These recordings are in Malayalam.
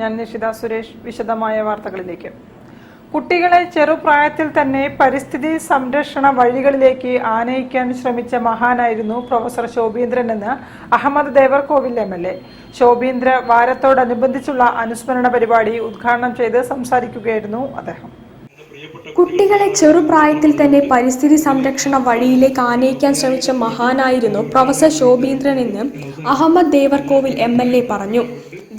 ഞാൻ നിഷിത സുരേഷ്. വിശദമായ വാർത്തകളിലേക്ക്. കുട്ടികളെ ചെറുപ്രായത്തിൽ തന്നെ പരിസ്ഥിതി സംരക്ഷണ വഴികളിലേക്ക് ആനയിക്കാൻ ശ്രമിച്ച മഹാനായിരുന്നു പ്രൊഫസർ ശോഭീന്ദ്രൻ എന്ന് അഹമ്മദ് ദേവർകോവിൽ MLA. ശോഭീന്ദ്ര വാരത്തോടനുബന്ധിച്ചുള്ള അനുസ്മരണ പരിപാടി ഉദ്ഘാടനം ചെയ്ത് സംസാരിക്കുകയായിരുന്നു അദ്ദേഹം. കുട്ടികളെ ചെറുപ്രായത്തിൽ തന്നെ പരിസ്ഥിതി സംരക്ഷണ വഴിയിലേക്ക് ആനയിക്കാൻ ശ്രമിച്ച മഹാനായിരുന്നു പ്രൊഫസർ ശോഭീന്ദ്രൻ എന്ന് അഹമ്മദ് ദേവർകോവിൽ MLA പറഞ്ഞു.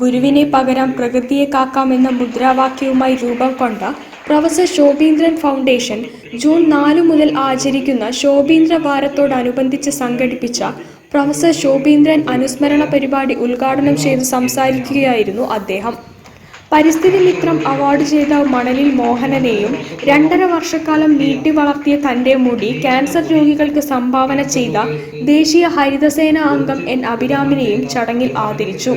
ഗുരുവിനെ പകരം പ്രകൃതിയെ കാക്കാം എന്ന മുദ്രാവാക്യവുമായി രൂപം കൊണ്ട പ്രൊഫസർ ശോഭീന്ദ്രൻ ഫൗണ്ടേഷൻ ജൂൺ 4 മുതൽ ആചരിക്കുന്ന ശോഭീന്ദ്ര വാരത്തോടനുബന്ധിച്ച് സംഘടിപ്പിച്ച പ്രൊഫസർ ശോഭീന്ദ്രൻ അനുസ്മരണ പരിപാടി ഉദ്ഘാടനം ചെയ്ത് സംസാരിക്കുകയായിരുന്നു അദ്ദേഹം. പരിസ്ഥിതി മിത്രം അവാർഡ് ജേതാവ് മണലിൽ മോഹനനെയും 2.5 വർഷക്കാലം നീട്ടി വളർത്തിയ തന്റെ മുടി ക്യാൻസർ രോഗികൾക്ക് സംഭാവന ചെയ്ത ദേശീയ ഹരിതസേന അംഗം N. അഭിരാമിനെയും ചടങ്ങിൽ ആദരിച്ചു.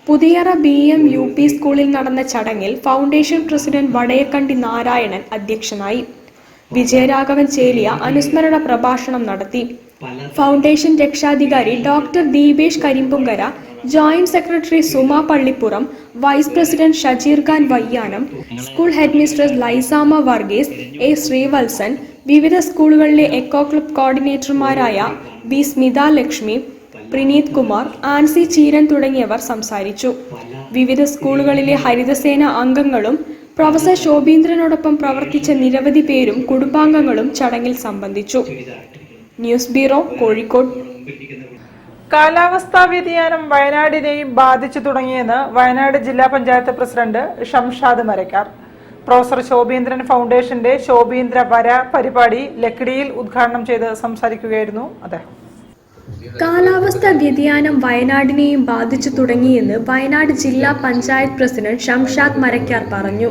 പുതിയറ BM UP സ്കൂളിൽ നടന്ന ചടങ്ങിൽ ഫൗണ്ടേഷൻ പ്രസിഡന്റ് വടയക്കണ്ടി നാരായണൻ അധ്യക്ഷനായി. വിജയരാഘവൻ ചേലിയ അനുസ്മരണ പ്രഭാഷണം നടത്തി. ഫൗണ്ടേഷൻ രക്ഷാധികാരി doctor Deepesh Karimpunkara, joint secretary Suma Pallippuram, vice president Shajeer Khan Vayyanam, school head mistress Lysamma Varghese, A. Sreevalsan, വിവിധ സ്കൂളുകളിലെ എക്കോ ക്ലബ് കോർഡിനേറ്റർമാരായ B. സ്മിത ലക്ഷ്മി, പ്രിനീത് കുമാർ, ആൻസി ചീരൻ തുടങ്ങിയവർ സംസാരിച്ചു. വിവിധ സ്കൂളുകളിലെ ഹരിതസേന അംഗങ്ങളും പ്രൊഫസർ ശോഭീന്ദ്രനോടൊപ്പം പ്രവർത്തിച്ച നിരവധി പേരും കുടുംബാംഗങ്ങളും ചടങ്ങിൽ സംബന്ധിച്ചു. News bureau, Kozhikode. കാലാവസ്ഥാ വ്യതിയാനം വയനാടിനെയും ബാധിച്ചു തുടങ്ങിയെന്ന് വയനാട് ജില്ലാ പഞ്ചായത്ത് പ്രസിഡന്റ് ഷംഷാദ് മരക്കാർ. പ്രൊഫസർ ശോഭീന്ദ്രൻ ഫൗണ്ടേഷന്റെ ശോഭീന്ദ്ര വര പരിപാടി ലക്കിടിയിൽ ഉദ്ഘാടനം ചെയ്ത് സംസാരിക്കുകയായിരുന്നു അദ്ദേഹം. കാലാവസ്ഥാ വ്യതിയാനം വയനാടിനെയും ബാധിച്ചു തുടങ്ങിയെന്ന് വയനാട് ജില്ലാ പഞ്ചായത്ത് പ്രസിഡന്റ് ഷംഷാദ് മരക്കാർ പറഞ്ഞു.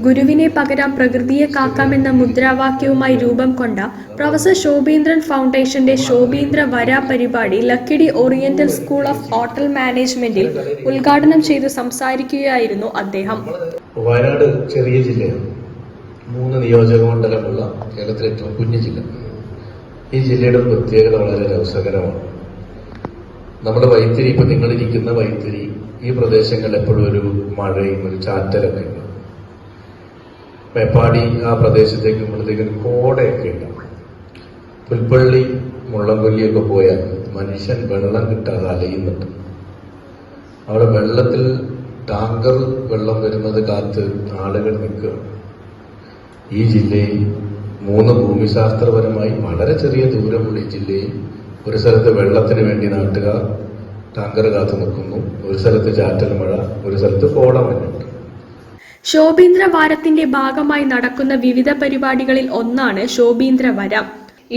ഗുരുവിനെ പകരം പ്രകൃതിയെ കാക്കാമെന്ന മുദ്രാവാക്യവുമായി രൂപം കൊണ്ട പ്രൊഫസർ ശോഭീന്ദ്രൻ ഫൗണ്ടേഷന്റെ ശോഭീന്ദ്ര വര പരിപാടി Lakkidi oriental school of hotel മാനേജ്മെന്റിൽ ഉദ്ഘാടനം ചെയ്ത് സംസാരിക്കുകയായിരുന്നു അദ്ദേഹം. വയനാട് ചെറിയ ജില്ലയാണ്. 3 നിയോജക മണ്ഡലമുള്ള കേരളത്തിലെ ഏറ്റവും കുഞ്ഞു ജില്ല. ഈ ജില്ലയുടെ പ്രത്യേകത വളരെ രസകരമാണ്. നമ്മുടെ വൈത്തിരി, ഇപ്പൊ നിങ്ങളിരിക്കുന്ന വൈത്തിരി, ഈ പ്രദേശങ്ങളിൽ എപ്പോഴും ഒരു മഴയും ഒരു ചാറ്റലൊക്കെ ഉണ്ട്. മേപ്പാടി ആ പ്രദേശത്തേക്ക് ഇവിടത്തേക്ക് കോടയൊക്കെ ഉണ്ട്. പുൽപ്പള്ളി, മുള്ളംകൊല്ലിയൊക്കെ പോയാൽ മനുഷ്യൻ വെള്ളം കിട്ടാതെ അലയുന്നുണ്ട്. അവിടെ വെള്ളത്തിൽ ടാങ്കർ വെള്ളം വരുന്നത് കാത്ത് ആളുകൾ നിൽക്കുകയാണ്. ഈ ജില്ലയിൽ 3 ഭൂമിശാസ്ത്രപരമായി വളരെ ചെറിയ ദൂരമുള്ള ഈ ജില്ലയിൽ ഒരു സ്ഥലത്ത് വെള്ളത്തിന് വേണ്ടി നാട്ടുകാർ ടാങ്കർ കാത്തു നിൽക്കുന്നു, ഒരു സ്ഥലത്ത് ചാറ്റൽ മഴ, ഒരു സ്ഥലത്ത് കോടമഞ്ഞുണ്ട്. ശോഭീന്ദ്ര വാരത്തിന്റെ ഭാഗമായി നടക്കുന്ന വിവിധ പരിപാടികളിൽ ഒന്നാണ് ശോഭീന്ദ്ര വര.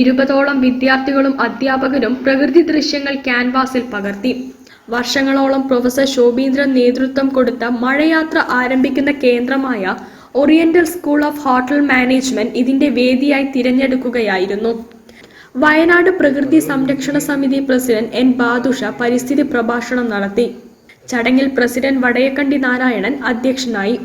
20ഓളം വിദ്യാർത്ഥികളും അധ്യാപകരും പ്രകൃതി ദൃശ്യങ്ങൾ ക്യാൻവാസിൽ പകർത്തി. വർഷങ്ങളോളം പ്രൊഫസർ ശോഭീന്ദ്രൻ നേതൃത്വം കൊടുത്ത മഴയാത്ര ആരംഭിക്കുന്ന കേന്ദ്രമായ oriental school of hotel management ഇതിന്റെ വേദിയായി തിരഞ്ഞെടുക്കുകയായിരുന്നു. വയനാട് പ്രകൃതി സംരക്ഷണ സമിതി പ്രസിഡന്റ് N. ബാദുഷ പരിസ്ഥിതി പ്രഭാഷണം നടത്തി. ചടങ്ങിൽ പ്രസിഡന്റ് വടയക്കണ്ടി നാരായണൻ അധ്യക്ഷനായി.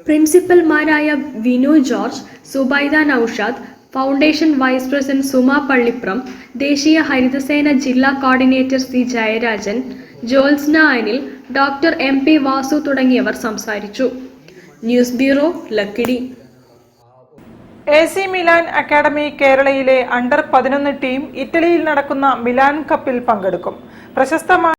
പ്രിൻസിപ്പൽമാരായ Vinu George, Zubaida Noushad, foundation vice president Suma Pallippuram, ദേശീയ ഹരിതസേന ജില്ലാ coordinator C. Jayarajan, Jyotsna Anil, doctor MP Vasu തുടങ്ങിയവർ സംസാരിച്ചു. News bureau, Lakkidi. AC Milan academy കേരളയിലെ അണ്ടർ 11 ടീം ഇറ്റലിയിൽ നടക്കുന്ന മിലാൻ കപ്പിൽ പങ്കെടുക്കും. പ്രശസ്തമായ